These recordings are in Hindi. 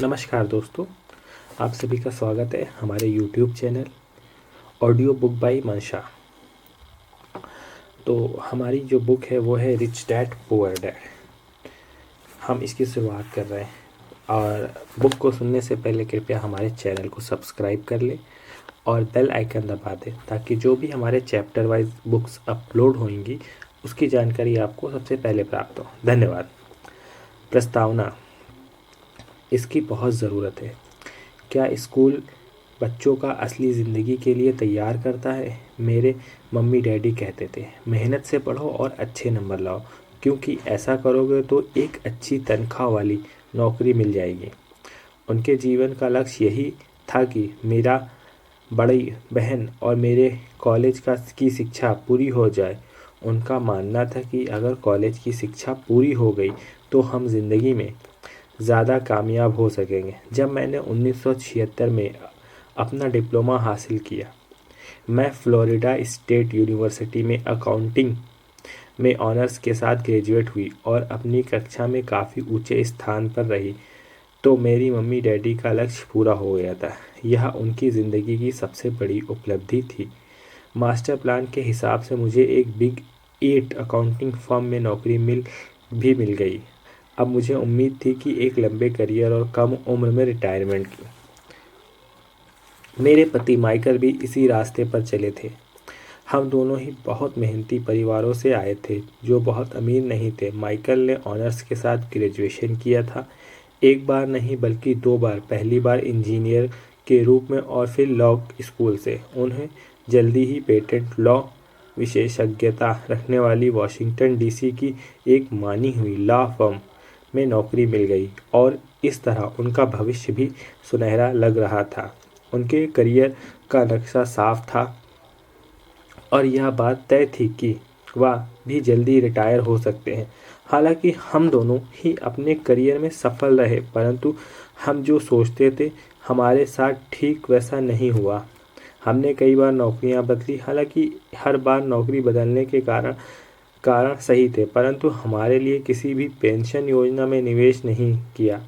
नमस्कार दोस्तों, आप सभी का स्वागत है हमारे YouTube channel audio book by मंशा। तो हमारी जो बुक है वो है रिच डैड पुअर डैड। हम इसकी शुरुआत कर रहे हैं और बुक को सुनने से पहले कृपया हमारे चैनल को सब्सक्राइब कर लें और बेल आइकन दबा दें ताकि जो भी हमारे चैप्टर वाइज बुक्स अपलोड होंगी उसकी जानकारी आपको सबसे पहले प्राप्त हो। धन्यवाद। प्रस्तावना। इसकी बहुत ज़रूरत है। क्या स्कूल बच्चों का असली ज़िंदगी के लिए तैयार करता है? मेरे मम्मी डैडी कहते थे, मेहनत से पढ़ो और अच्छे नंबर लाओ, क्योंकि ऐसा करोगे तो एक अच्छी तनख्वाह वाली नौकरी मिल जाएगी। उनके जीवन का लक्ष्य यही था कि मेरा बड़ी बहन और मेरे कॉलेज की शिक्षा पूरी हो जाए। उनका मानना था कि अगर कॉलेज की शिक्षा पूरी हो गई तो हम ज़िंदगी में ज़्यादा कामयाब हो सकेंगे। जब मैंने 1976 में अपना डिप्लोमा हासिल किया, मैं फ्लोरिडा स्टेट यूनिवर्सिटी में अकाउंटिंग में ऑनर्स के साथ ग्रेजुएट हुई और अपनी कक्षा में काफ़ी ऊंचे स्थान पर रही, तो मेरी मम्मी डैडी का लक्ष्य पूरा हो गया था। यह उनकी ज़िंदगी की सबसे बड़ी उपलब्धि थी। मास्टर प्लान के हिसाब से मुझे एक बिग 8 अकाउंटिंग फर्म में नौकरी मिल गई। अब मुझे उम्मीद थी कि एक लंबे करियर और कम उम्र में रिटायरमेंट की। मेरे पति माइकल भी इसी रास्ते पर चले थे। हम दोनों ही बहुत मेहनती परिवारों से आए थे जो बहुत अमीर नहीं थे। माइकल ने ऑनर्स के साथ ग्रेजुएशन किया था, एक बार नहीं बल्कि 2 बार। पहली बार इंजीनियर के रूप में और फिर लॉ स्कूल से। उन्हें जल्दी ही पेटेंट लॉ विशेषज्ञता रखने वाली वाशिंगटन डीसी की एक मानी हुई लॉ फर्म में नौकरी मिल गई और इस तरह उनका भविष्य भी सुनहरा लग रहा था। उनके करियर का नक्शा साफ था और यह बात तय थी कि वह भी जल्दी रिटायर हो सकते हैं। हालांकि हम दोनों ही अपने करियर में सफल रहे, परंतु हम जो सोचते थे हमारे साथ ठीक वैसा नहीं हुआ। हमने कई बार नौकरियां बदली, हालांकि हर बार नौकरी बदलने के कारण सही थे, परंतु हमारे लिए किसी भी पेंशन योजना में निवेश नहीं किया।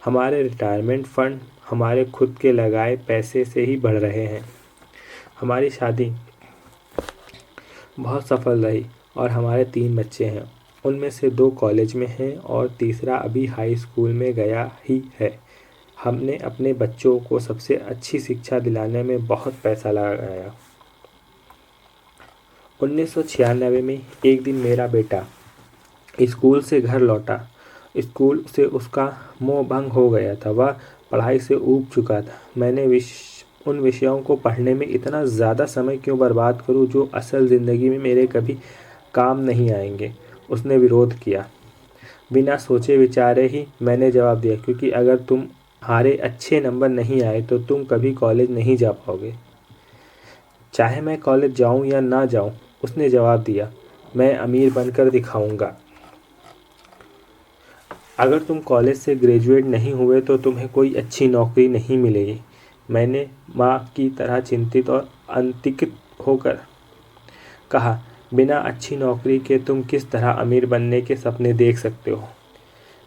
हमारे रिटायरमेंट फंड हमारे खुद के लगाए पैसे से ही बढ़ रहे हैं। हमारी शादी बहुत सफल रही और हमारे 3 बच्चे हैं। उनमें से 2 कॉलेज में हैं और तीसरा अभी हाई स्कूल में गया ही है। हमने अपने बच्चों को सबसे अच्छी शिक्षा दिलाने में बहुत पैसा लगाया। 1996 में एक दिन मेरा बेटा स्कूल से घर लौटा। स्कूल से उसका मोह भंग हो गया था। वह पढ़ाई से ऊब चुका था। मैंने उन विषयों को पढ़ने में इतना ज़्यादा समय क्यों बर्बाद करूं जो असल ज़िंदगी में मेरे कभी काम नहीं आएंगे। उसने विरोध किया। बिना सोचे विचारे ही मैंने जवाब दिया, क्योंकि अगर तुम्हारे अच्छे नंबर नहीं आए तो तुम कभी कॉलेज नहीं जा पाओगे। चाहे मैं कॉलेज जाऊं या ना जाऊं, उसने जवाब दिया, मैं अमीर बनकर दिखाऊंगा। अगर तुम कॉलेज से ग्रेजुएट नहीं हुए तो तुम्हें कोई अच्छी नौकरी नहीं मिलेगी। मैंने माँ की तरह चिंतित और अंतर्मुख होकर कहा, बिना अच्छी नौकरी के तुम किस तरह अमीर बनने के सपने देख सकते हो?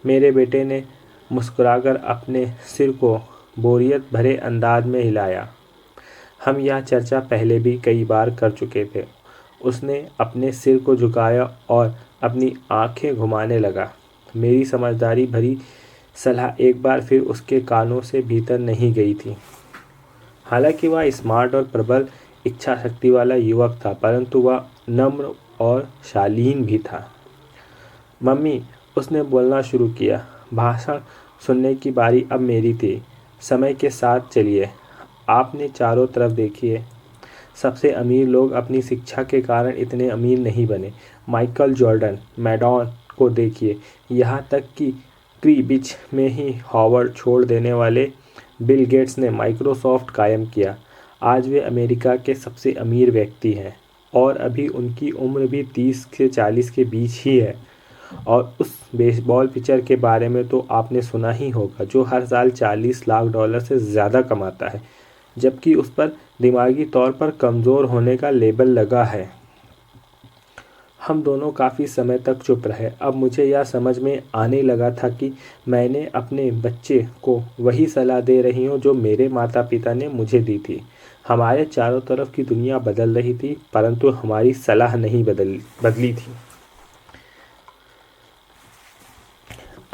मेरे बेटे ने मुस्कुराकर अपने सिर को बोरियत भरे अंदाज में हिलाया। हम यह चर्चा पहले भी कई बार कर चुके थे। उसने अपने सिर को झुकाया और अपनी आंखें घुमाने लगा। मेरी समझदारी भरी सलाह एक बार फिर उसके कानों से भीतर नहीं गई थी। हालांकि वह स्मार्ट और प्रबल इच्छा शक्ति वाला युवक था, परंतु वह नम्र और शालीन भी था। मम्मी, उसने बोलना शुरू किया। भाषण सुनने की बारी अब मेरी थी। समय के साथ चलिए। आपने चारों तरफ देखिए। सबसे अमीर लोग अपनी शिक्षा के कारण इतने अमीर नहीं बने। माइकल जॉर्डन, मैडॉन को देखिए। यहाँ तक कि क्रीबिच में ही हार्वर्ड छोड़ देने वाले बिल गेट्स ने माइक्रोसॉफ्ट कायम किया। आज वे अमेरिका के सबसे अमीर व्यक्ति हैं और अभी उनकी उम्र भी 30 से 40 के बीच ही है। और उस बेसबॉल पिचर के बारे में तो आपने सुना ही होगा जो हर साल $40 लाख से ज़्यादा कमाता है, जबकि उस पर दिमागी तौर पर कमज़ोर होने का लेबल लगा है। हम दोनों काफ़ी समय तक चुप रहे। अब मुझे यह समझ में आने लगा था कि मैंने अपने बच्चे को वही सलाह दे रही हूँ जो मेरे माता पिता ने मुझे दी थी। हमारे चारों तरफ की दुनिया बदल रही थी, परंतु हमारी सलाह नहीं बदली थी।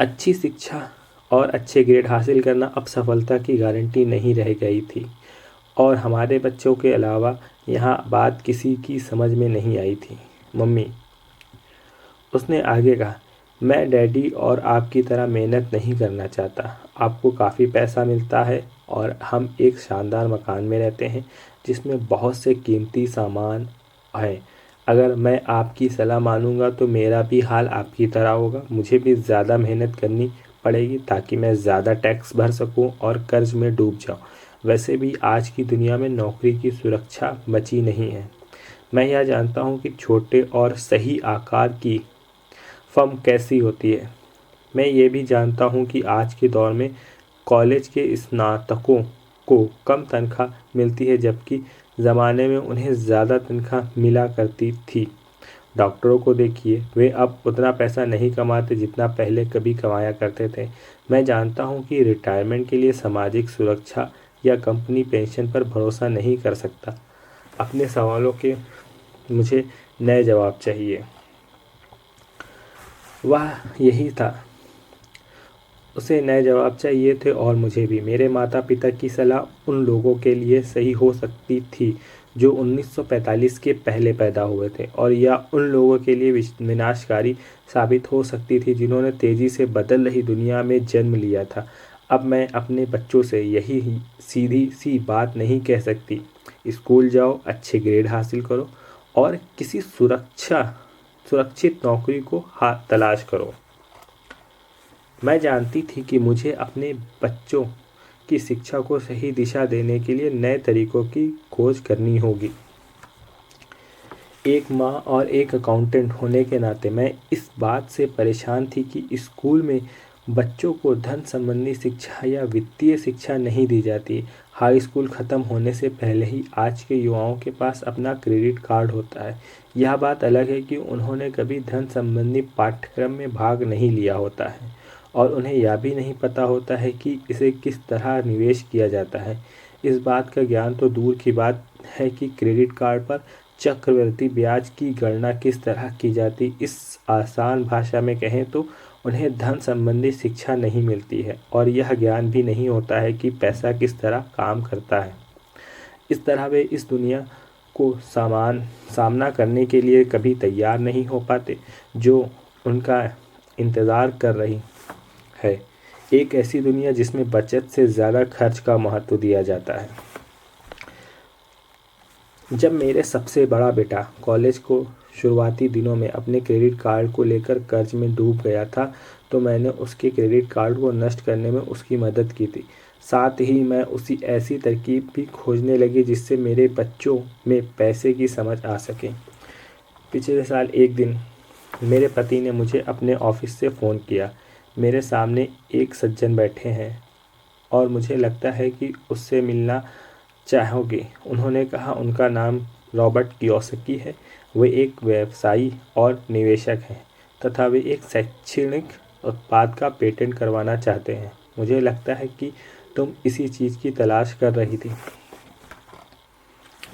अच्छी शिक्षा और अच्छे ग्रेड हासिल करना अब सफलता की गारंटी नहीं रह गई थी, और हमारे बच्चों के अलावा यहाँ बात किसी की समझ में नहीं आई थी। मम्मी, उसने आगे कहा, मैं डैडी और आपकी तरह मेहनत नहीं करना चाहता। आपको काफ़ी पैसा मिलता है और हम एक शानदार मकान में रहते हैं जिसमें बहुत से कीमती सामान हैं। अगर मैं आपकी सलाह मानूंगा तो मेरा भी हाल आपकी तरह होगा। मुझे भी ज़्यादा मेहनत करनी पड़ेगी ताकि मैं ज़्यादा टैक्स भर सकूं और कर्ज में डूब जाऊं। वैसे भी आज की दुनिया में नौकरी की सुरक्षा बची नहीं है। मैं यह जानता हूं कि छोटे और सही आकार की फर्म कैसी होती है। मैं ये भी जानता हूँ कि आज के दौर में कॉलेज के स्नातकों को कम तनख्वाह मिलती है, जबकि ज़माने में उन्हें ज़्यादा तनख्वाह मिला करती थी। डॉक्टरों को देखिए, वे अब उतना पैसा नहीं कमाते जितना पहले कभी कमाया करते थे। मैं जानता हूँ कि रिटायरमेंट के लिए सामाजिक सुरक्षा या कंपनी पेंशन पर भरोसा नहीं कर सकता। अपने सवालों के मुझे नए जवाब चाहिए। वह यही था, उसे नए जवाब चाहिए थे, और मुझे भी। मेरे माता पिता की सलाह उन लोगों के लिए सही हो सकती थी जो 1945 के पहले पैदा हुए थे, और यह उन लोगों के लिए विनाशकारी साबित हो सकती थी जिन्होंने तेज़ी से बदल रही दुनिया में जन्म लिया था। अब मैं अपने बच्चों से यही सीधी सी बात नहीं कह सकती, स्कूल जाओ, अच्छे ग्रेड हासिल करो और किसी सुरक्षित नौकरी को तलाश करो। मैं जानती थी कि मुझे अपने बच्चों की शिक्षा को सही दिशा देने के लिए नए तरीकों की खोज करनी होगी। एक माँ और एक अकाउंटेंट होने के नाते मैं इस बात से परेशान थी कि स्कूल में बच्चों को धन संबंधी शिक्षा या वित्तीय शिक्षा नहीं दी जाती। हाई स्कूल ख़त्म होने से पहले ही आज के युवाओं के पास अपना क्रेडिट कार्ड होता है। यह बात अलग है कि उन्होंने कभी धन संबंधी पाठ्यक्रम में भाग नहीं लिया होता है, और उन्हें यह भी नहीं पता होता है कि इसे किस तरह निवेश किया जाता है। इस बात का ज्ञान तो दूर की बात है कि क्रेडिट कार्ड पर चक्रवृद्धि ब्याज की गणना किस तरह की जाती। इस आसान भाषा में कहें तो उन्हें धन संबंधी शिक्षा नहीं मिलती है, और यह ज्ञान भी नहीं होता है कि पैसा किस तरह काम करता है। इस तरह वे इस दुनिया को सामना करने के लिए कभी तैयार नहीं हो पाते जो उनका इंतज़ार कर रही है। एक ऐसी दुनिया जिसमें बचत से ज़्यादा खर्च का महत्व दिया जाता है। जब मेरे सबसे बड़ा बेटा कॉलेज को शुरुआती दिनों में अपने क्रेडिट कार्ड को लेकर कर्ज में डूब गया था, तो मैंने उसके क्रेडिट कार्ड को नष्ट करने में उसकी मदद की थी। साथ ही मैं उसी ऐसी तरकीब भी खोजने लगी जिससे मेरे बच्चों में पैसे की समझ आ सके। पिछले साल एक दिन मेरे पति ने मुझे अपने ऑफिस से फ़ोन किया। मेरे सामने एक सज्जन बैठे हैं और मुझे लगता है कि उससे मिलना चाहोगे। उन्होंने कहा, उनका नाम रॉबर्ट कियोसाकी है। वे एक व्यवसायी और निवेशक हैं तथा वे एक शैक्षणिक उत्पाद का पेटेंट करवाना चाहते हैं। मुझे लगता है कि तुम इसी चीज़ की तलाश कर रही थी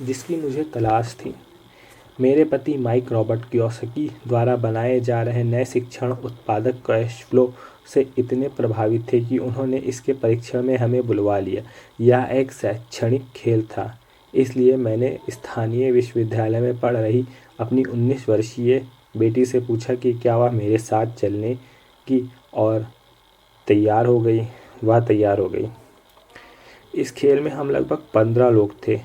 जिसकी मुझे तलाश थी। मेरे पति माइक रॉबर्ट कियोसाकी द्वारा बनाए जा रहे नए शिक्षण उत्पादक कैश फ्लो से इतने प्रभावित थे कि उन्होंने इसके परीक्षण में हमें बुलवा लिया। यह एक शैक्षणिक खेल था, इसलिए मैंने स्थानीय विश्वविद्यालय में पढ़ रही अपनी 19 वर्षीय बेटी से पूछा कि क्या वह मेरे साथ चलने की और तैयार हो गई। वह तैयार हो गई। इस खेल में हम लगभग 15 लोग थे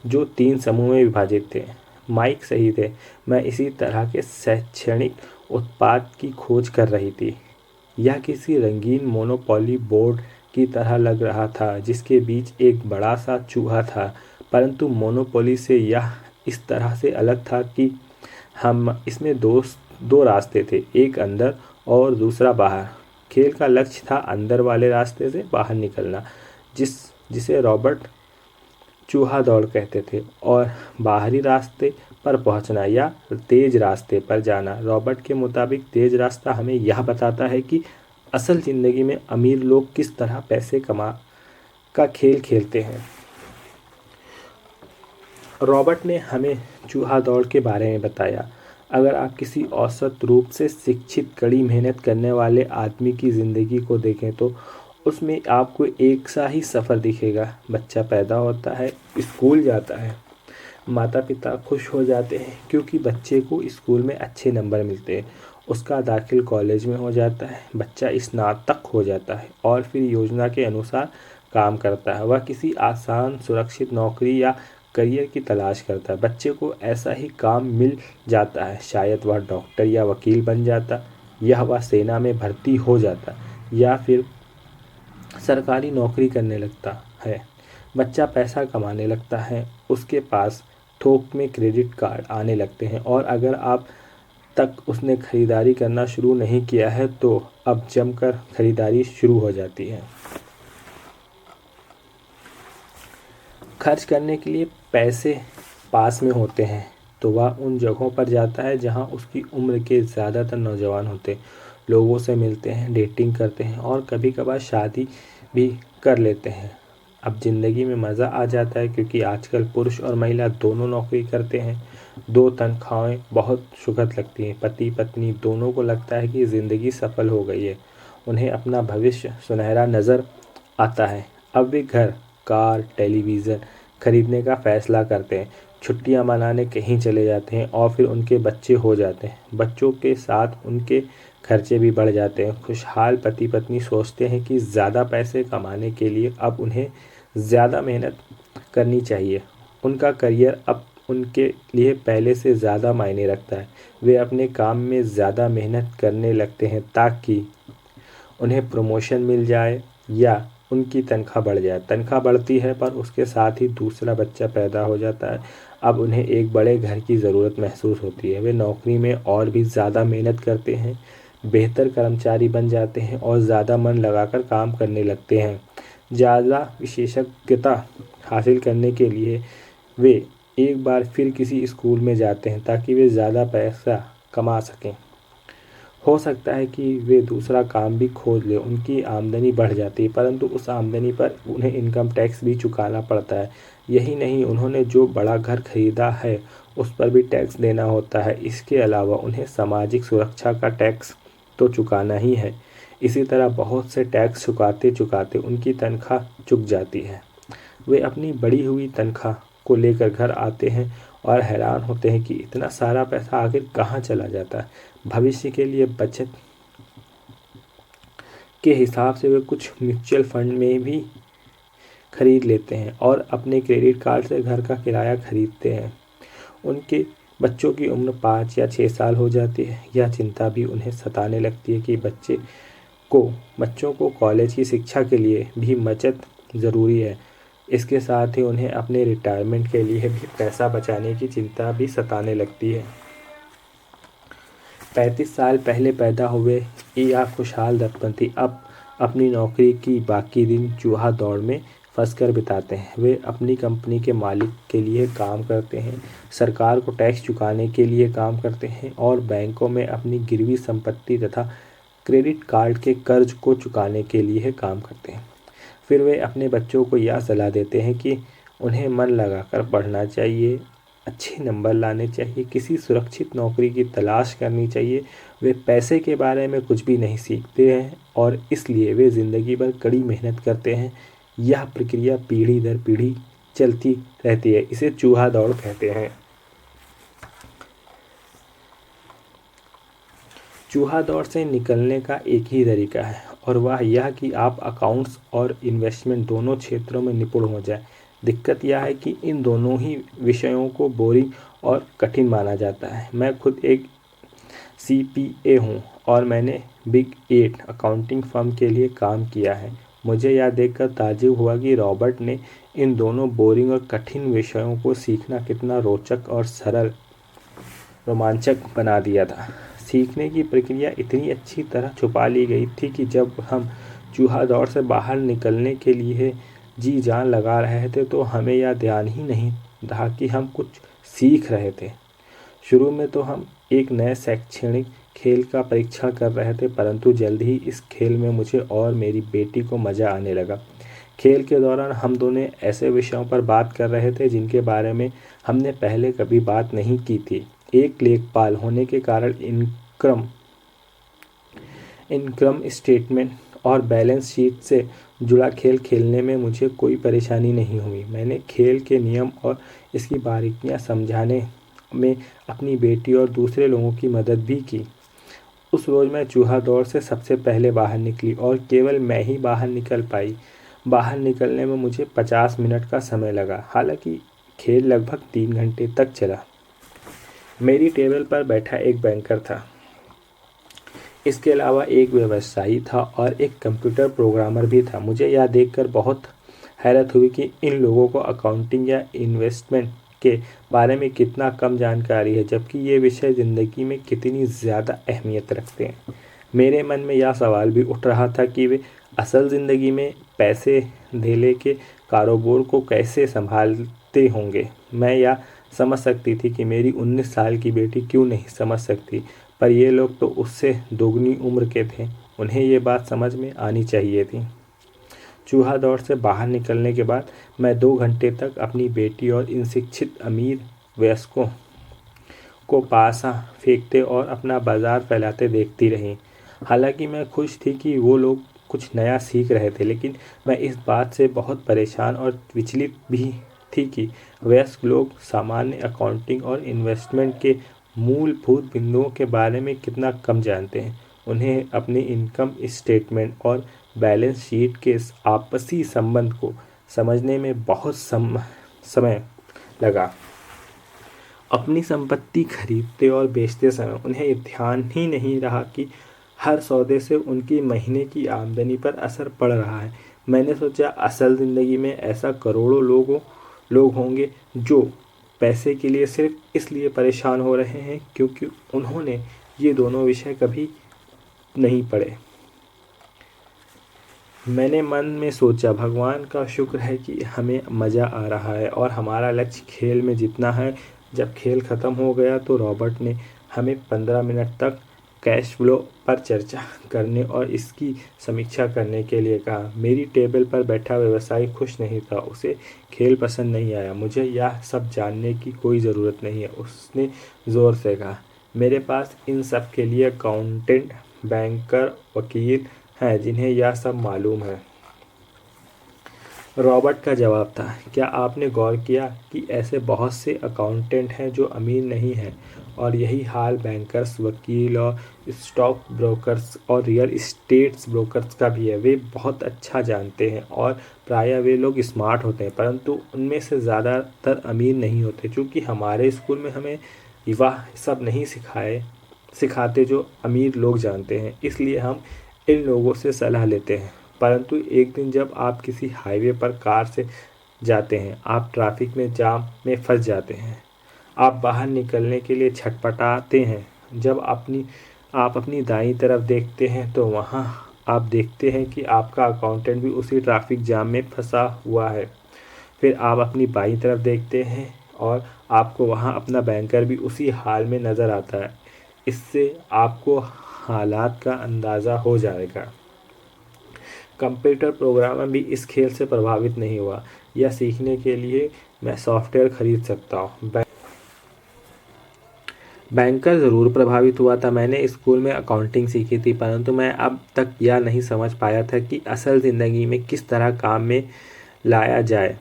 जो 3 समूह में विभाजित थे। माइक सही थे, मैं इसी तरह के शैक्षणिक उत्पाद की खोज कर रही थी। यह किसी रंगीन मोनोपोली बोर्ड की तरह लग रहा था जिसके बीच एक बड़ा सा चूहा था, परंतु मोनोपोली से यह इस तरह से अलग था कि हम इसमें दो रास्ते थे, एक अंदर और दूसरा बाहर। खेल का लक्ष्य था अंदर वाले रास्ते से बाहर निकलना, जिसे रॉबर्ट चूहा दौड़ कहते थे, और बाहरी रास्ते पर पहुंचना या तेज रास्ते पर जाना। रॉबर्ट के मुताबिक तेज रास्ता हमें यह बताता है कि असल ज़िंदगी में अमीर लोग किस तरह पैसे कमा का खेल खेलते हैं। रॉबर्ट ने हमें चूहा दौड़ के बारे में बताया। अगर आप किसी औसत रूप से शिक्षित कड़ी मेहनत करने वाले आदमी की ज़िंदगी को देखें तो उसमें आपको एक सा ही सफ़र दिखेगा। बच्चा पैदा होता है, स्कूल जाता है, माता पिता खुश हो जाते हैं क्योंकि बच्चे को स्कूल में अच्छे नंबर मिलते हैं। उसका दाखिल कॉलेज में हो जाता है, बच्चा स्नातक हो जाता है और फिर योजना के अनुसार काम करता है। वह किसी आसान सुरक्षित नौकरी या करियर की तलाश करता है। बच्चे को ऐसा ही काम मिल जाता है, शायद वह डॉक्टर या वकील बन जाता, या वह सेना में भर्ती हो जाता, या फिर सरकारी नौकरी करने लगता है। बच्चा पैसा कमाने लगता है, उसके पास थोक में क्रेडिट कार्ड आने लगते हैं, और अगर आप तक उसने खरीदारी करना शुरू नहीं किया है तो अब जमकर खरीदारी शुरू हो जाती है। खर्च करने के लिए पैसे पास में होते हैं तो वह उन जगहों पर जाता है जहां उसकी उम्र के ज़्यादातर नौजवान होते हैं, लोगों से मिलते हैं, डेटिंग करते हैं और कभी कभार शादी भी कर लेते हैं। अब ज़िंदगी में मज़ा आ जाता है क्योंकि आजकल पुरुष और महिला दोनों नौकरी करते हैं। दो तनख्वाहें बहुत सुखद लगती हैं। पति पत्नी दोनों को लगता है कि ज़िंदगी सफल हो गई है। उन्हें अपना भविष्य सुनहरा नज़र आता है। अब वे घर, कार, टेलीविज़न खरीदने का फैसला करते हैं, छुट्टियां मनाने कहीं चले जाते हैं और फिर उनके बच्चे हो जाते हैं। बच्चों के साथ उनके खर्चे भी बढ़ जाते हैं। खुशहाल पति पत्नी सोचते हैं कि ज़्यादा पैसे कमाने के लिए अब उन्हें ज़्यादा मेहनत करनी चाहिए। उनका करियर अब उनके लिए पहले से ज़्यादा मायने रखता है। वे अपने काम में ज़्यादा मेहनत करने लगते हैं ताकि उन्हें प्रमोशन मिल जाए या उनकी तनख्वाह बढ़ जाए। तनख्वाह बढ़ती है पर उसके साथ ही दूसरा बच्चा पैदा हो जाता है। अब उन्हें एक बड़े घर की ज़रूरत महसूस होती है। वे नौकरी में और भी ज़्यादा मेहनत करते हैं, बेहतर कर्मचारी बन जाते हैं और ज़्यादा मन लगाकर काम करने लगते हैं। ज़्यादा विशेषज्ञता हासिल करने के लिए वे एक बार फिर किसी स्कूल में जाते हैं ताकि वे ज़्यादा पैसा कमा सकें। हो सकता है कि वे दूसरा काम भी खोज लें। उनकी आमदनी बढ़ जाती है परंतु उस आमदनी पर उन्हें इनकम टैक्स भी चुकाना पड़ता है। यही नहीं, उन्होंने जो बड़ा घर खरीदा है उस पर भी टैक्स देना होता है। इसके अलावा उन्हें सामाजिक सुरक्षा का टैक्स तो चुकाना ही है। इसी तरह बहुत से टैक्स चुकाते चुकाते उनकी तनख्वाह चुक जाती है। वे अपनी बढ़ी हुई तनख्वाह को लेकर घर आते हैं और हैरान होते हैं कि इतना सारा पैसा आखिर कहाँ चला जाता है। भविष्य के लिए बचत के हिसाब से वे कुछ म्यूचुअल फंड में भी खरीद लेते हैं और अपने क्रेडिट कार्ड से घर का किराया खरीदते हैं। उनके बच्चों की उम्र 5 या 6 साल हो जाती है। यह चिंता भी उन्हें सताने लगती है कि बच्चों को कॉलेज की शिक्षा के लिए भी बचत ज़रूरी है। इसके साथ ही उन्हें अपने रिटायरमेंट के लिए भी पैसा बचाने की चिंता भी सताने लगती है। 35 साल पहले पैदा हुए या खुशहाल दंपति अब अपनी नौकरी की बाकी दिन चूहा दौड़ में फंसकर बिताते हैं। वे अपनी कंपनी के मालिक के लिए काम करते हैं, सरकार को टैक्स चुकाने के लिए काम करते हैं और बैंकों में अपनी गिरवी संपत्ति तथा क्रेडिट कार्ड के कर्ज को चुकाने के लिए काम करते हैं। फिर वे अपने बच्चों को यह सलाह देते हैं कि उन्हें मन लगाकर पढ़ना चाहिए, अच्छे नंबर लाने चाहिए, किसी सुरक्षित नौकरी की तलाश करनी चाहिए। वे पैसे के बारे में कुछ भी नहीं सीखते हैं और इसलिए वे ज़िंदगी भर कड़ी मेहनत करते हैं। यह प्रक्रिया पीढ़ी दर पीढ़ी चलती रहती है। इसे चूहा दौड़ कहते हैं। चूहा दौड़ से निकलने का एक ही तरीका है और वह यह कि आप अकाउंट्स और इन्वेस्टमेंट दोनों क्षेत्रों में निपुण हो जाए। दिक्कत यह है कि इन दोनों ही विषयों को बोरिंग और कठिन माना जाता है। मैं खुद एक CPA हूँ और मैंने बिग 8 अकाउंटिंग फर्म के लिए काम किया है। मुझे यह देखकर ताज्जुब हुआ कि रॉबर्ट ने इन दोनों बोरिंग और कठिन विषयों को सीखना कितना रोचक और सरल रोमांचक बना दिया था। सीखने की प्रक्रिया इतनी अच्छी तरह छुपा ली गई थी कि जब हम चूहा दौड़ से बाहर निकलने के लिए जी जान लगा रहे थे तो हमें यह ध्यान ही नहीं रहा कि हम कुछ सीख रहे थे। शुरू में तो हम एक नए शैक्षणिक खेल का परीक्षण कर रहे थे, परंतु जल्द ही इस खेल में मुझे और मेरी बेटी को मज़ा आने लगा। खेल के दौरान हम दोनों ऐसे विषयों पर बात कर रहे थे जिनके बारे में हमने पहले कभी बात नहीं की थी। एक लेखपाल होने के कारण इनकम स्टेटमेंट और बैलेंस शीट से जुड़ा खेल खेलने में मुझे कोई परेशानी नहीं हुई। मैंने खेल के नियम और इसकी बारीकियां समझाने में अपनी बेटी और दूसरे लोगों की मदद भी की। उस रोज़ मैं चूहा दौड़ से सबसे पहले बाहर निकली और केवल मैं ही बाहर निकल पाई। बाहर निकलने में मुझे 50 मिनट का समय लगा, हालांकि खेल लगभग 3 घंटे तक चला। मेरी टेबल पर बैठा एक बैंकर था, इसके अलावा एक व्यवसायी था और एक कंप्यूटर प्रोग्रामर भी था। मुझे यह देखकर बहुत हैरत हुई कि इन लोगों को अकाउंटिंग या इन्वेस्टमेंट के बारे में कितना कम जानकारी है, जबकि ये विषय ज़िंदगी में कितनी ज़्यादा अहमियत रखते हैं। मेरे मन में यह सवाल भी उठ रहा था कि वे असल ज़िंदगी में पैसे धेले के कारोबार को कैसे संभालते होंगे। मैं यह समझ सकती थी कि मेरी 19 साल की बेटी क्यों नहीं समझ सकती, पर ये लोग तो उससे दोगुनी उम्र के थे। उन्हें ये बात समझ में आनी चाहिए थी। चूहा दौड़ से बाहर निकलने के बाद मैं 2 घंटे तक अपनी बेटी और इन शिक्षित अमीर वयस्कों को पासा फेंकते और अपना बाजार फैलाते देखती रही। हालांकि मैं खुश थी कि वो लोग कुछ नया सीख रहे थे, लेकिन मैं इस बात से बहुत परेशान और विचलित भी थी कि वयस्क लोग सामान्य अकाउंटिंग और इन्वेस्टमेंट के मूलभूत बिंदुओं के बारे में कितना कम जानते हैं। उन्हें अपनी इनकम स्टेटमेंट और बैलेंस शीट के इस आपसी संबंध को समझने में बहुत समय लगा। अपनी संपत्ति खरीदते और बेचते समय उन्हें ध्यान ही नहीं रहा कि हर सौदे से उनकी महीने की आमदनी पर असर पड़ रहा है। मैंने सोचा असल ज़िंदगी में ऐसा करोड़ों लोग होंगे जो पैसे के लिए सिर्फ इसलिए परेशान हो रहे हैं क्योंकि उन्होंने ये दोनों विषय कभी नहीं पढ़े। मैंने मन में सोचा, भगवान का शुक्र है कि हमें मज़ा आ रहा है और हमारा लक्ष्य खेल में जीतना है। जब खेल ख़त्म हो गया तो रॉबर्ट ने हमें 15 मिनट तक कैश फ्लो पर चर्चा करने और इसकी समीक्षा करने के लिए कहा। मेरी टेबल पर बैठा व्यवसायी खुश नहीं था, उसे खेल पसंद नहीं आया। मुझे यह सब जानने की कोई ज़रूरत नहीं है, उसने ज़ोर से कहा। मेरे पास इन सब के लिए अकाउंटेंट, बैंकर, वकील हैं जिन्हें यह सब मालूम है। रॉबर्ट का जवाब था, क्या आपने गौर किया कि ऐसे बहुत से अकाउंटेंट हैं जो अमीर नहीं हैं, और यही हाल बैंकर्स, वकील और स्टॉक ब्रोकर्स और रियल इस्टेट्स ब्रोकर्स का भी है। वे बहुत अच्छा जानते हैं और प्रायः वे लोग स्मार्ट होते हैं, परंतु उनमें से ज़्यादातर अमीर नहीं होते। क्योंकि हमारे स्कूल में हमें वह सब नहीं सिखाते जो अमीर लोग जानते हैं, इसलिए हम इन लोगों से सलाह लेते हैं। परंतु एक दिन जब आप किसी हाईवे पर कार से जाते हैं, आप ट्रैफिक में जाम में फंस जाते हैं, आप बाहर निकलने के लिए छटपटाते हैं। जब आप अपनी दाईं तरफ देखते हैं तो वहाँ आप देखते हैं कि आपका अकाउंटेंट भी उसी ट्रैफिक जाम में फंसा हुआ है। फिर आप अपनी बाईं तरफ देखते हैं और आपको वहाँ अपना बैंकर भी उसी हाल में नज़र आता है। इससे आपको हालात का अंदाज़ा हो जाएगा। कंप्यूटर प्रोग्रामर भी इस खेल से प्रभावित नहीं हुआ। यह सीखने के लिए मैं सॉफ्टवेयर खरीद सकता हूँ। बैंकर ज़रूर प्रभावित हुआ था। मैंने स्कूल में अकाउंटिंग सीखी थी, परंतु मैं अब तक यह नहीं समझ पाया था कि असल ज़िंदगी में किस तरह काम में लाया जाए।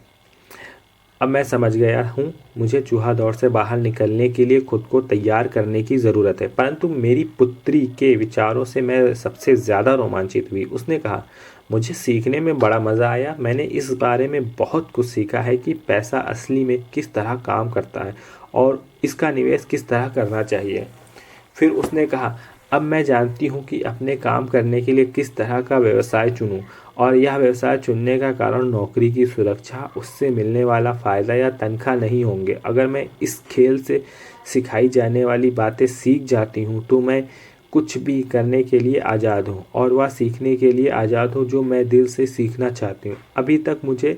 अब मैं समझ गया हूँ, मुझे चूहा दौड़ से बाहर निकलने के लिए खुद को तैयार करने की ज़रूरत है। परंतु मेरी पुत्री के विचारों से मैं सबसे ज़्यादा रोमांचित हुई। उसने कहा, मुझे सीखने में बड़ा मज़ा आया। मैंने इस बारे में बहुत कुछ सीखा है कि पैसा असली में किस तरह काम करता है और इसका निवेश किस तरह करना चाहिए। फिर उसने कहा, अब मैं जानती हूँ कि अपने काम करने के लिए किस तरह का व्यवसाय चुनूँ, और यह व्यवसाय चुनने का कारण नौकरी की सुरक्षा, उससे मिलने वाला फ़ायदा या तनख्वाह नहीं होंगे। अगर मैं इस खेल से सिखाई जाने वाली बातें सीख जाती हूँ तो मैं कुछ भी करने के लिए आज़ाद हूँ और वह सीखने के लिए आज़ाद हूँ जो मैं दिल से सीखना चाहती हूँ। अभी तक मुझे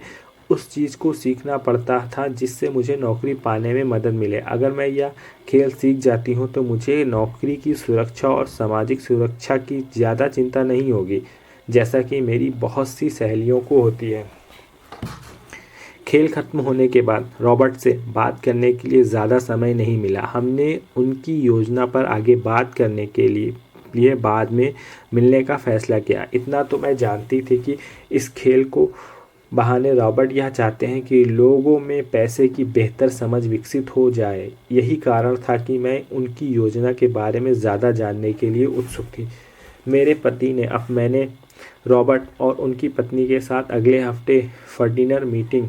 उस चीज़ को सीखना पड़ता था जिससे मुझे नौकरी पाने में मदद मिले। अगर मैं यह खेल सीख जाती हूँ तो मुझे नौकरी की सुरक्षा और सामाजिक सुरक्षा की ज़्यादा चिंता नहीं होगी, जैसा कि मेरी बहुत सी सहेलियों को होती है। खेल खत्म होने के बाद रॉबर्ट से बात करने के लिए ज़्यादा समय नहीं मिला। हमने उनकी योजना पर आगे बात करने के लिए बाद में मिलने का फैसला किया। इतना तो मैं जानती थी कि इस खेल को बहाने रॉबर्ट यह चाहते हैं कि लोगों में पैसे की बेहतर समझ विकसित हो जाए। यही कारण था कि मैं उनकी योजना के बारे में ज़्यादा जानने के लिए उत्सुक थी। मैंने रॉबर्ट और उनकी पत्नी के साथ अगले हफ्ते फॉर डिनर मीटिंग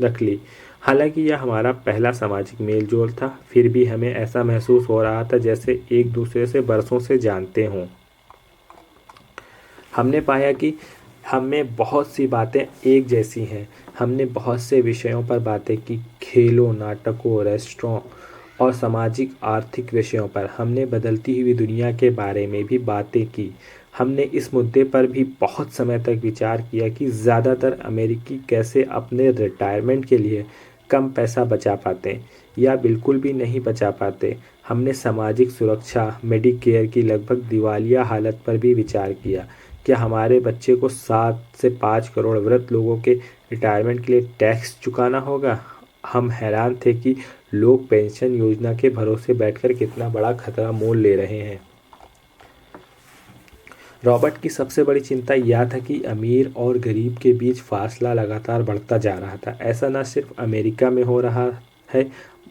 रख ली। हालांकि यह हमारा पहला सामाजिक मेल जोल था, फिर भी हमें ऐसा महसूस हो रहा था जैसे एक दूसरे से बरसों से जानते हों। हमने पाया कि हम में बहुत सी बातें एक जैसी हैं। हमने बहुत से विषयों पर बातें की, खेलों, नाटकों, रेस्टोरों और सामाजिक आर्थिक विषयों पर। हमने बदलती हुई दुनिया के बारे में भी बातें की। हमने इस मुद्दे पर भी बहुत समय तक विचार किया कि ज़्यादातर अमेरिकी कैसे अपने रिटायरमेंट के लिए कम पैसा बचा पाते या बिल्कुल भी नहीं बचा पाते। हमने सामाजिक सुरक्षा, मेडिकेयर की लगभग दिवालिया हालत पर भी विचार किया। क्या हमारे बच्चे को 7 से 5 करोड़ वृद्ध लोगों के रिटायरमेंट के लिए टैक्स चुकाना होगा? हम हैरान थे कि लोग पेंशन योजना के भरोसे बैठकर कितना बड़ा खतरा मोल ले रहे हैं। रॉबर्ट की सबसे बड़ी चिंता यह था कि अमीर और गरीब के बीच फासला लगातार बढ़ता जा रहा था। ऐसा न सिर्फ अमेरिका में हो रहा है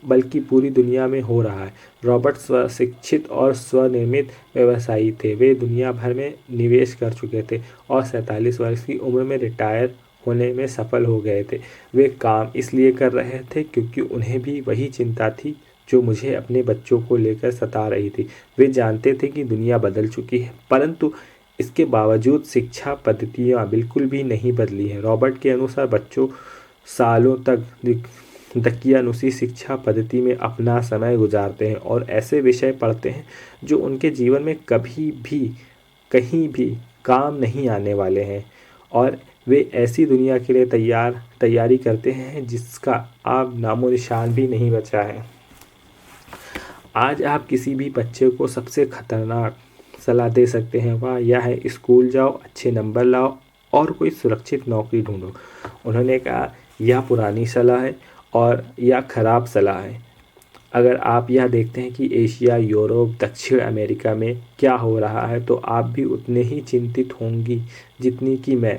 बल्कि पूरी दुनिया में हो रहा है। रॉबर्ट स्वशिक्षित और स्वनिर्मित व्यवसायी थे। वे दुनिया भर में निवेश कर चुके थे और 47 वर्ष की उम्र में रिटायर होने में सफल हो गए थे। वे काम इसलिए कर रहे थे क्योंकि उन्हें भी वही चिंता थी जो मुझे अपने बच्चों को लेकर सता रही थी। वे जानते थे कि दुनिया बदल चुकी है, परंतु इसके बावजूद शिक्षा पद्धतियाँ बिल्कुल भी नहीं बदली हैं। रॉबर्ट के अनुसार बच्चों सालों तक दकियानुसी शिक्षा पद्धति में अपना समय गुजारते हैं और ऐसे विषय पढ़ते हैं जो उनके जीवन में कभी भी कहीं भी काम नहीं आने वाले हैं, और वे ऐसी दुनिया के लिए तैयारी करते हैं जिसका अब नामो निशान भी नहीं बचा है। आज आप किसी भी बच्चे को सबसे खतरनाक सलाह दे सकते हैं, वह यह है, स्कूल जाओ, अच्छे नंबर लाओ और कोई सुरक्षित नौकरी ढूंढो। उन्होंने कहा, यह पुरानी सलाह है और यह खराब सलाह है। अगर आप यह देखते हैं कि एशिया, यूरोप, दक्षिण अमेरिका में क्या हो रहा है तो आप भी उतने ही चिंतित होंगी जितनी कि मैं।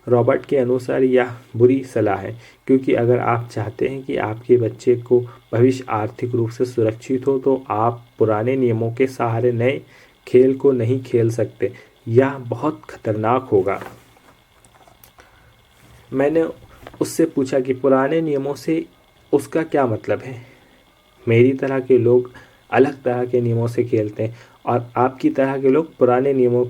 रॉबर्ट के अनुसार यह बुरी सलाह है, क्योंकि अगर आप चाहते हैं कि आपके बच्चे को भविष्य आर्थिक रूप से सुरक्षित हो तो आप पुराने नियमों के सहारे नए खेल को नहीं खेल सकते। यह बहुत खतरनाक होगा। मैंने उससे पूछा कि पुराने नियमों से उसका क्या मतलब है? मेरी तरह के लोग अलग तरह के नियमों से खेलते हैं और आपकी तरह के लोग पुराने नियमों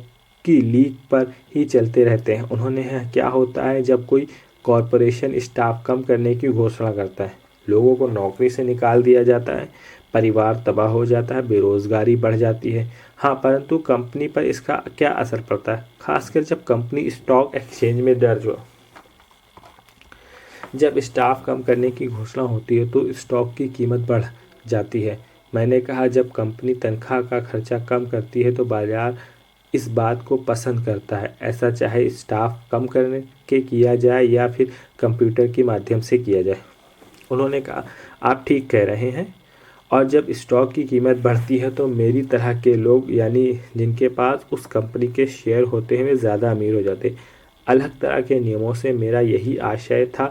की लीक पर ही चलते रहते हैं। उन्होंने क्या होता है जब कोई कॉरपोरेशन स्टाफ कम करने की घोषणा करता है, लोगों को नौकरी से निकाल दिया जाता है, परिवार तबाह हो जाता है, बेरोजगारी बढ़ जाती है। हाँ, परंतु कंपनी पर इसका क्या असर पड़ता है, खासकर जब कंपनी स्टॉक एक्सचेंज में दर्ज हो। जब स्टाफ कम करने की घोषणा होती है तो स्टॉक की कीमत बढ़ जाती है। मैंने कहा, जब कंपनी तनख्वाह का खर्चा कम करती है तो बाजार इस बात को पसंद करता है, ऐसा चाहे स्टाफ कम करने के किया जाए या फिर कंप्यूटर के माध्यम से किया जाए। उन्होंने कहा, आप ठीक कह रहे हैं। और जब स्टॉक की कीमत बढ़ती है तो मेरी तरह के लोग, यानी जिनके पास उस कंपनी के शेयर होते हैं, वे ज़्यादा अमीर हो जाते। अलग तरह के नियमों से मेरा यही आशय था,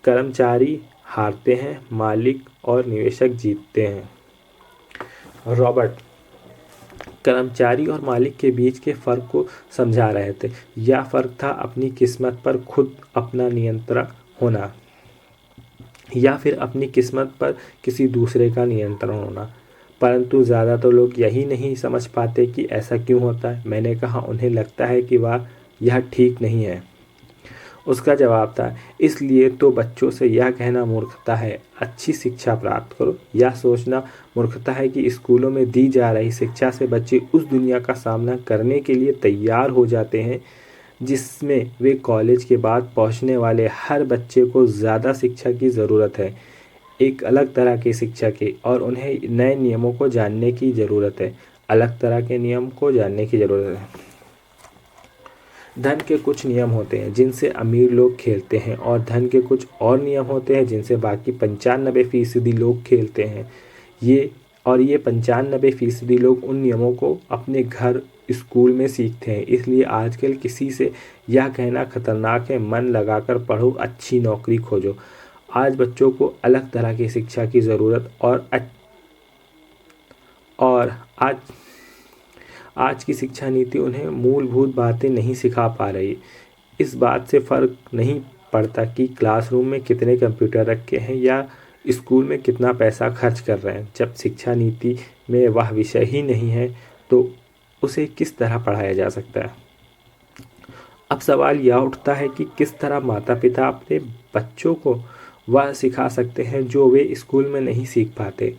कर्मचारी हारते हैं, मालिक और निवेशक जीतते हैं। रॉबर्ट कर्मचारी और मालिक के बीच के फ़र्क को समझा रहे थे। यह फ़र्क था अपनी किस्मत पर खुद अपना नियंत्रण होना या फिर अपनी किस्मत पर किसी दूसरे का नियंत्रण होना। परंतु ज़्यादातर लोग यही नहीं समझ पाते कि ऐसा क्यों होता है। मैंने कहा, उन्हें लगता है कि यह ठीक नहीं है। उसका जवाब था, इसलिए तो बच्चों से यह कहना मूर्खता है अच्छी शिक्षा प्राप्त करो। यह सोचना मूर्खता है कि स्कूलों में दी जा रही शिक्षा से बच्चे उस दुनिया का सामना करने के लिए तैयार हो जाते हैं जिसमें वे कॉलेज के बाद पहुंचने वाले हर बच्चे को ज़्यादा शिक्षा की ज़रूरत है, एक अलग तरह की शिक्षा की, और उन्हें नए नियमों को जानने की ज़रूरत है, अलग तरह के नियम को जानने की ज़रूरत है। धन के कुछ नियम होते हैं जिनसे अमीर लोग खेलते हैं और धन के कुछ और नियम होते हैं जिनसे बाकी 95% लोग खेलते हैं। ये 95% लोग उन नियमों को अपने घर स्कूल में सीखते हैं। इसलिए आजकल किसी से यह कहना खतरनाक है मन लगाकर पढ़ो, अच्छी नौकरी खोजो। आज बच्चों को अलग तरह की शिक्षा की ज़रूरत और आज की शिक्षा नीति उन्हें मूलभूत बातें नहीं सिखा पा रही। इस बात से फ़र्क नहीं पड़ता कि क्लासरूम में कितने कंप्यूटर रखे हैं या स्कूल में कितना पैसा खर्च कर रहे हैं। जब शिक्षा नीति में वह विषय ही नहीं है तो उसे किस तरह पढ़ाया जा सकता है। अब सवाल यह उठता है कि किस तरह माता पिता अपने बच्चों को वह सिखा सकते हैं जो वे स्कूल में नहीं सीख पाते।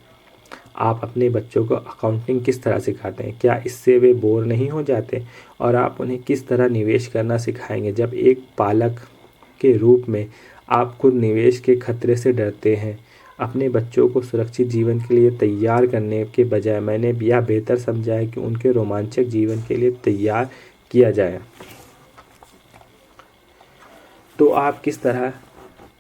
आप अपने बच्चों को अकाउंटिंग किस तरह सिखाते हैं, क्या इससे वे बोर नहीं हो जाते? और आप उन्हें किस तरह निवेश करना सिखाएंगे जब एक पालक के रूप में आप खुद निवेश के खतरे से डरते हैं? अपने बच्चों को सुरक्षित जीवन के लिए तैयार करने के बजाय मैंने यह बेहतर समझा है कि उनके रोमांचक जीवन के लिए तैयार किया जाए। तो आप किस तरह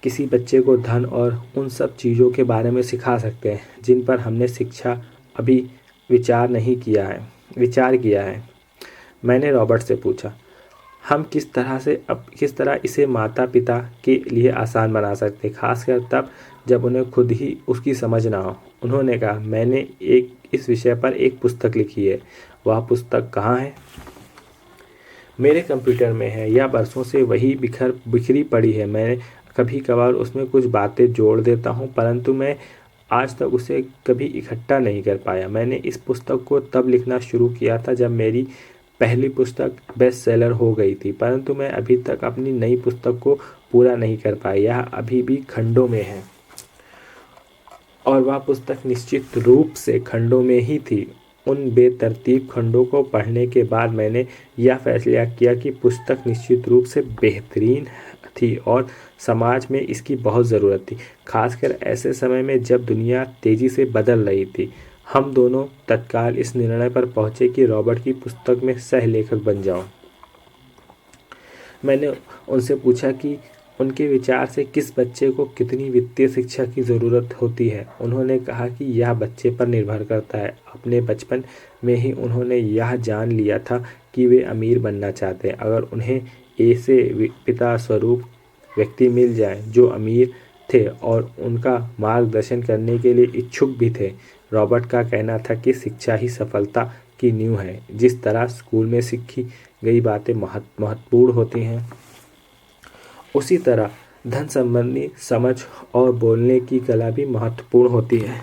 किसी बच्चे को धन और उन सब चीज़ों के बारे में सिखा सकते हैं जिन पर हमने शिक्षा अभी विचार किया है। मैंने रॉबर्ट से पूछा, हम किस तरह इसे माता पिता के लिए आसान बना सकते, खासकर तब जब उन्हें खुद ही उसकी समझ ना हो। उन्होंने कहा, मैंने इस विषय पर एक पुस्तक लिखी है। वह पुस्तक कहाँ है? मेरे कंप्यूटर में है। यह बरसों से वही बिखरी पड़ी है। मैं कभी कभार उसमें कुछ बातें जोड़ देता हूँ, परंतु मैं आज तक उसे कभी इकट्ठा नहीं कर पाया। मैंने इस पुस्तक को तब लिखना शुरू किया था जब मेरी पहली पुस्तक बेस्ट सेलर हो गई थी, परंतु मैं अभी तक अपनी नई पुस्तक को पूरा नहीं कर पाया। यह अभी भी खंडों में है और वह पुस्तक निश्चित रूप से खंडों में ही थी। उन बेतरतीब खंडों को पढ़ने के बाद मैंने यह फैसला किया कि पुस्तक निश्चित रूप से बेहतरीन थी और समाज में इसकी बहुत ज़रूरत थी, खासकर ऐसे समय में जब दुनिया तेज़ी से बदल रही थी। हम दोनों तत्काल इस निर्णय पर पहुंचे कि रॉबर्ट की पुस्तक में सह लेखक बन जाऊं। मैंने उनसे पूछा कि उनके विचार से किस बच्चे को कितनी वित्तीय शिक्षा की ज़रूरत होती है। उन्होंने कहा कि यह बच्चे पर निर्भर करता है। अपने बचपन में ही उन्होंने यह जान लिया था कि वे अमीर बनना चाहते हैं। अगर उन्हें ऐसे पिता स्वरूप व्यक्ति मिल जाएं जो अमीर थे और उनका मार्गदर्शन करने के लिए इच्छुक भी थे। रॉबर्ट का कहना था कि शिक्षा ही सफलता की नींव है। जिस तरह स्कूल में सीखी गई बातें महत्वपूर्ण होती हैं, उसी तरह धन संबंधी समझ और बोलने की कला भी महत्वपूर्ण होती है।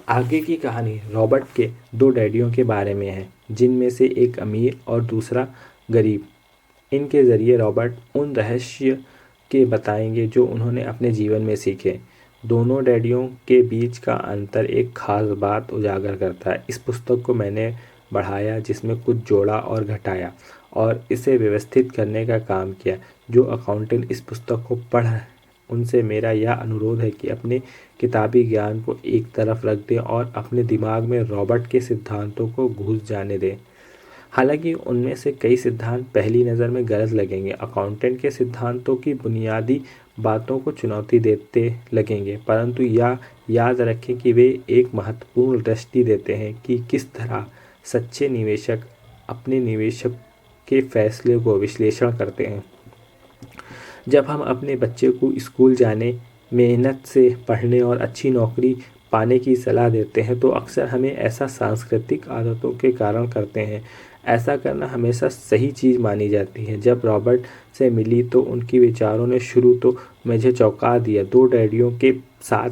आगे की कहानी रॉबर्ट के 2 डैडियों के बारे में है, जिनमें से एक अमीर और दूसरा गरीब। इनके ज़रिए रॉबर्ट उन रहस्य के बताएंगे जो उन्होंने अपने जीवन में सीखे। दोनों डैडियों के बीच का अंतर एक खास बात उजागर करता है। इस पुस्तक को मैंने बढ़ाया, जिसमें कुछ जोड़ा और घटाया और इसे व्यवस्थित करने का काम किया। जो अकाउंटेंट इस पुस्तक को पढ़ उनसे मेरा यह अनुरोध है कि अपने किताबी ज्ञान को एक तरफ रख दें और अपने दिमाग में रॉबर्ट के सिद्धांतों को घुस जाने दें। हालांकि उनमें से कई सिद्धांत पहली नज़र में गलत लगेंगे, अकाउंटेंट के सिद्धांतों की बुनियादी बातों को चुनौती देते लगेंगे, परंतु यह याद रखें कि वे एक महत्वपूर्ण दृष्टि देते हैं कि किस तरह सच्चे निवेशक अपने निवेशक के फैसले को विश्लेषण करते हैं। जब हम अपने बच्चे को स्कूल जाने, मेहनत से पढ़ने और अच्छी नौकरी पाने की सलाह देते हैं तो अक्सर हमें ऐसा सांस्कृतिक आदतों के कारण करते हैं। ऐसा करना हमेशा सही चीज़ मानी जाती है। जब रॉबर्ट से मिली तो उनके विचारों ने शुरू तो मुझे चौंका दिया। 2 डैडियों के साथ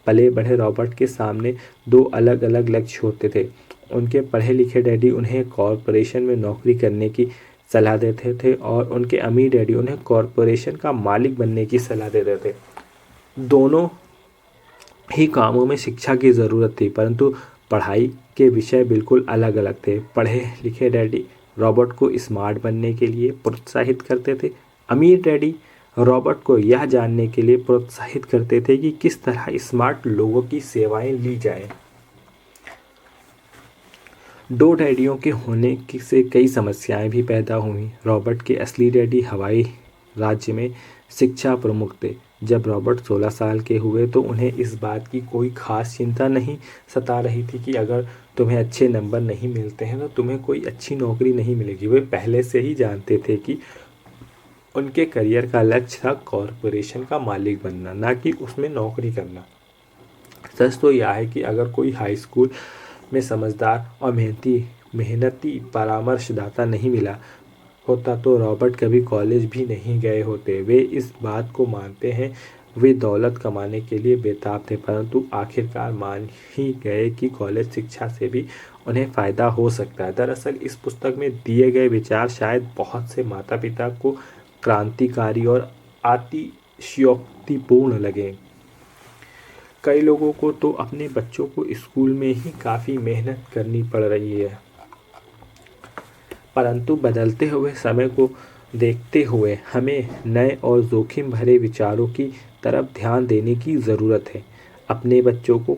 पले बढ़े रॉबर्ट के सामने 2 अलग अलग लक्ष्य होते थे। उनके पढ़े लिखे डैडी उन्हें कॉरपोरेशन में नौकरी करने की सलाह देते थे और उनके अमीर डैडी उन्हें कॉरपोरेशन का मालिक बनने की सलाह देते थे। दोनों ही कामों में शिक्षा की ज़रूरत थी, परंतु पढ़ाई के विषय बिल्कुल अलग अलग थे। पढ़े लिखे डैडी रॉबर्ट को स्मार्ट बनने के लिए प्रोत्साहित करते थे। अमीर डैडी रॉबर्ट को यह जानने के लिए प्रोत्साहित करते थे कि किस तरह स्मार्ट लोगों की सेवाएं ली जाएं। दो डैडियों के होने से कई समस्याएं भी पैदा हुई। रॉबर्ट के असली डैडी हवाई राज्य में शिक्षा प्रमुख थे। जब रॉबर्ट 16 साल के हुए तो उन्हें इस बात की कोई खास चिंता नहीं सता रही थी कि अगर तुम्हें अच्छे नंबर नहीं मिलते हैं तो तुम्हें कोई अच्छी नौकरी नहीं मिलेगी। वे पहले से ही जानते थे कि उनके करियर का लक्ष्य था कॉरपोरेशन का मालिक बनना, ना कि उसमें नौकरी करना। सच तो यह है कि अगर कोई हाई स्कूल में समझदार और मेहनती परामर्शदाता नहीं मिला होता तो रॉबर्ट कभी कॉलेज भी नहीं गए होते। वे इस बात को मानते हैं, वे दौलत कमाने के लिए बेताब थे, परंतु आखिरकार मान ही गए कि कॉलेज शिक्षा से भी उन्हें फ़ायदा हो सकता है। दरअसल इस पुस्तक में दिए गए विचार शायद बहुत से माता पिता को क्रांतिकारी और अतिशयोक्तिपूर्ण लगे। कई लोगों को तो अपने बच्चों को स्कूल में ही काफ़ी मेहनत करनी पड़ रही है, परंतु बदलते हुए समय को देखते हुए हमें नए और जोखिम भरे विचारों की तरफ ध्यान देने की ज़रूरत है। अपने बच्चों को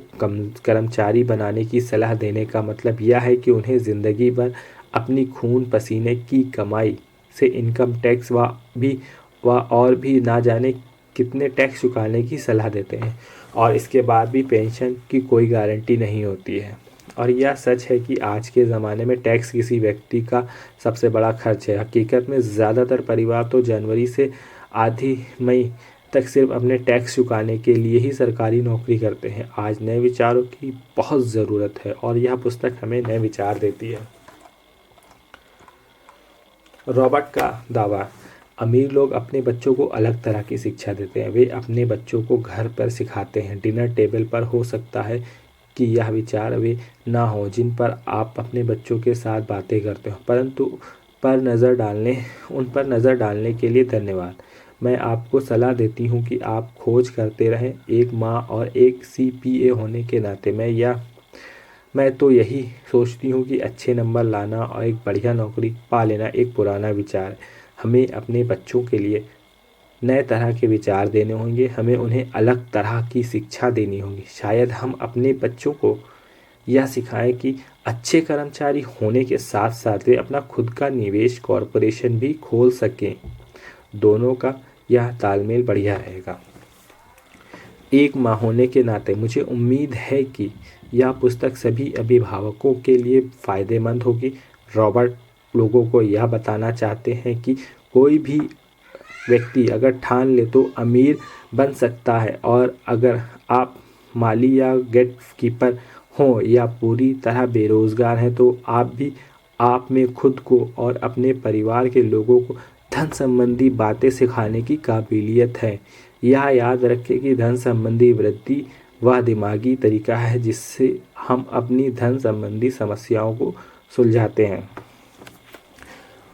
कर्मचारी बनाने की सलाह देने का मतलब यह है कि उन्हें ज़िंदगी भर अपनी खून पसीने की कमाई से इनकम टैक्स और भी ना जाने कितने टैक्स चुकाने की सलाह देते हैं, और इसके बाद भी पेंशन की कोई गारंटी नहीं होती है। और यह सच है कि आज के ज़माने में टैक्स किसी व्यक्ति का सबसे बड़ा खर्च है। हकीकत में ज़्यादातर परिवार तो जनवरी से आधी मई तक सिर्फ अपने टैक्स चुकाने के लिए ही सरकारी नौकरी करते हैं। आज नए विचारों की बहुत ज़रूरत है और यह पुस्तक हमें नए विचार देती है। रॉबर्ट का दावा। अमीर लोग अपने बच्चों को अलग तरह की शिक्षा देते हैं। वे अपने बच्चों को घर पर सिखाते हैं। डिनर टेबल पर हो सकता है कि यह विचार वे ना हो जिन पर आप अपने बच्चों के साथ बातें करते हो, परंतु उन पर नज़र डालने के लिए धन्यवाद। मैं आपको सलाह देती हूँ कि आप खोज करते रहें। एक माँ और एक CPA होने के नाते मैं तो यही सोचती हूँ कि अच्छे नंबर लाना और एक बढ़िया नौकरी पा लेना एक पुराना विचार है। हमें अपने बच्चों के लिए नए तरह के विचार देने होंगे। हमें उन्हें अलग तरह की शिक्षा देनी होगी। शायद हम अपने बच्चों को यह सिखाएं कि अच्छे कर्मचारी होने के साथ साथ वे अपना खुद का निवेश कॉरपोरेशन भी खोल सकें। दोनों का यह तालमेल बढ़िया रहेगा। एक माँ होने के नाते मुझे उम्मीद है कि यह पुस्तक सभी अभिभावकों के लिए फ़ायदेमंद होगी। रॉबर्ट लोगों को यह बताना चाहते हैं कि कोई भी व्यक्ति अगर ठान ले तो अमीर बन सकता है, और अगर आप माली या गेट कीपर हों या पूरी तरह बेरोज़गार हैं तो आप में खुद को और अपने परिवार के लोगों को धन संबंधी बातें सिखाने की काबिलियत है। यह याद रखें कि धन संबंधी वृद्धि वह दिमागी तरीका है जिससे हम अपनी धन संबंधी समस्याओं को सुलझाते हैं।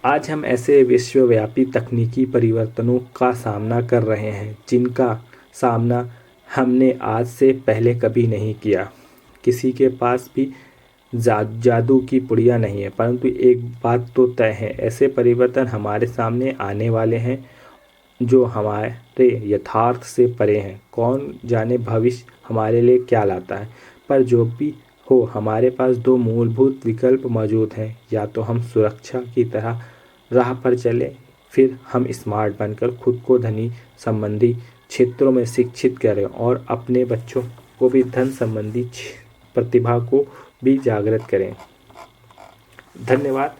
आज हम ऐसे विश्वव्यापी तकनीकी परिवर्तनों का सामना कर रहे हैं जिनका सामना हमने आज से पहले कभी नहीं किया। किसी के पास भी जादू की पुड़िया नहीं है, परंतु एक बात तो तय है, ऐसे परिवर्तन हमारे सामने आने वाले हैं जो हमारे यथार्थ से परे हैं। कौन जाने भविष्य हमारे लिए क्या लाता है, पर जो भी हो हमारे पास दो मूलभूत विकल्प मौजूद हैं। या तो हम सुरक्षा की तरह राह पर चलें, फिर हम स्मार्ट बनकर खुद को धनी संबंधी क्षेत्रों में शिक्षित करें और अपने बच्चों को भी धन संबंधी प्रतिभा को भी जागृत करें। धन्यवाद।